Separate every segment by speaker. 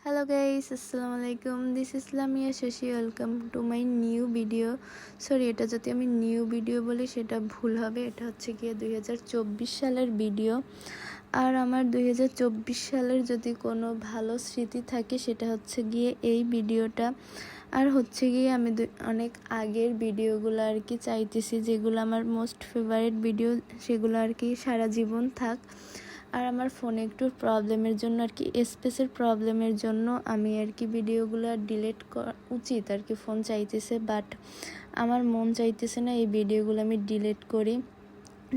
Speaker 1: Hello guys, আসসালামু আলাইকুম। This is Lamia Shashi. Welcome to my new video. Sorry, এটা যদি আমি নিউ ভিডিও বলি সেটা ভুল হবে। এটা হচ্ছে গিয়ে 2024 সালের ভিডিও। আর আমার 2024 সালের যদি কোনো ভালো স্মৃতি থাকে সেটা হচ্ছে গিয়ে এই ভিডিওটা। আর হচ্ছে গিয়ে আমি অনেক আগের ভিডিওগুলো আর কি চাইতেছি, যেগুলো আমার মোস্ট ফেভারিট ভিডিও, সেগুলো আর কি সারা জীবন থাক। আর আমার ফোনে একটু প্রবলেমের জন্য আর কি, স্পেসের প্রবলেমের জন্য আমি আর কি ভিডিওগুলো ডিলিট করা উচিত আর কি, ফোন চাইতেছে, বাট আমার মন চাইতেছে না এই ভিডিওগুলো আমি ডিলিট করি,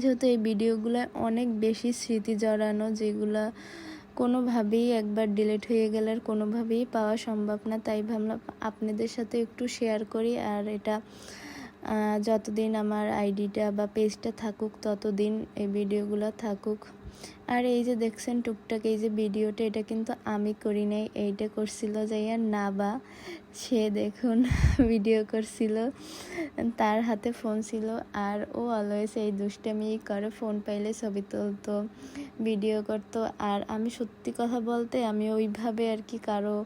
Speaker 1: যেহেতু এই ভিডিওগুলো অনেক বেশি স্মৃতি জড়ানো, যেগুলো কোনোভাবেই একবার ডিলিট হয়ে গেলে আর কোনোভাবেই পাওয়া সম্ভব না। তাই ভাবলাম আপনাদের সাথে একটু শেয়ার করি। আর এটা যতদিন আমার আইডিটা বা পেজটা থাকুক ততদিন এই ভিডিওগুলো থাকুক। আর এই যে দেখছেন টুকটাক এই যে ভিডিওটা, এটা কিন্তু আমি করি নাই, এইটা করছিল যাইয়া নাবা। সে দেখুন ভিডিও করছিল, তার হাতে ফোন ছিল। আর ও অলওয়েজ এই দুষ্টামি করে, ফোন পাইলে ছবি তুলতো, ভিডিও করতো। আর আমি সত্যি কথা বলতে আমি ওইভাবে আর কি কারো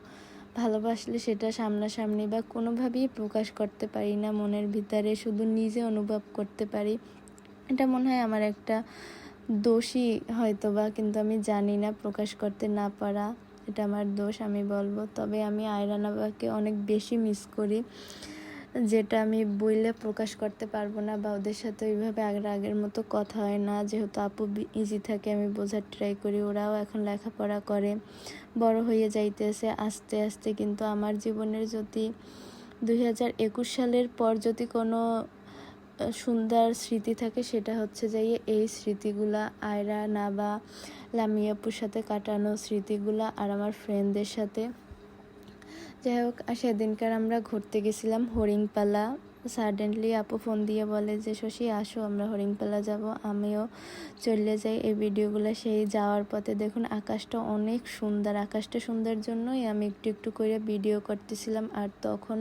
Speaker 1: ভালোবাসলে সেটা সামনাসামনি বা কোনোভাবেই প্রকাশ করতে পারি না, মনের ভিতরে শুধু নিজে অনুভব করতে পারি। এটা মনে হয় আমার একটা দোষই হয়তো বা, কিন্তু আমি জানি না, প্রকাশ করতে না পারা এটা আমার দোষ আমি বলবো। তবে আমি আয়রান আপাকে অনেক বেশি মিস করি, যেটা আমি বইলে প্রকাশ করতে পারবো না, বা ওদের সাথে ওইভাবে আগের মতো কথা হয় না। যেহেতু আপু ইজি থাকে, আমি বোঝার ট্রাই করি, ওরাও এখন লেখাপড়া করে, বড় হয়ে যাইতেছে আস্তে আস্তে। কিন্তু আমার জীবনের যদি 2021 সালের পর যদি কোনো সুন্দর স্মৃতি থাকে সেটা হচ্ছে যে এই স্মৃতিগুলা, আয়রা নাবা লামিয়াপুর সাথে কাটানো স্মৃতিগুলা আর আমার ফ্রেন্ডদের সাথে। যাই হোক, সেদিনকার আমরা ঘুরতে গেছিলাম হরিণপালা। সাডেনলি আপু ফোন দিয়ে বলে যে শশী আসো, আমরা হরিণপালা যাব। আমিও চলে যাই। এই ভিডিওগুলো সেই যাওয়ার পথে দেখুন আকাশটা অনেক সুন্দর, আকাশটা সুন্দর জন্যই আমি একটু একটু করে ভিডিও করতেছিলাম। আর তখন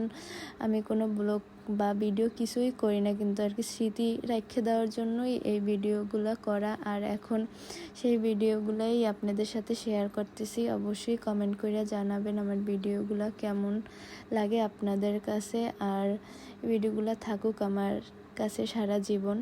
Speaker 1: আমি কোনো ব্লগ বা ভিডিও কিছুই করি না, কিন্তু আর কি স্মৃতি রেখে দেওয়ার জন্যই এই ভিডিওগুলো করা। আর এখন সেই ভিডিওগুলোই আপনাদের সাথে শেয়ার করতেছি। অবশ্যই কমেন্ট করে জানাবেন আমার ভিডিওগুলো কেমন লাগে আপনাদের কাছে। আর ভিডিওগুলো থাকুক আমার কাছে সারা জীবন।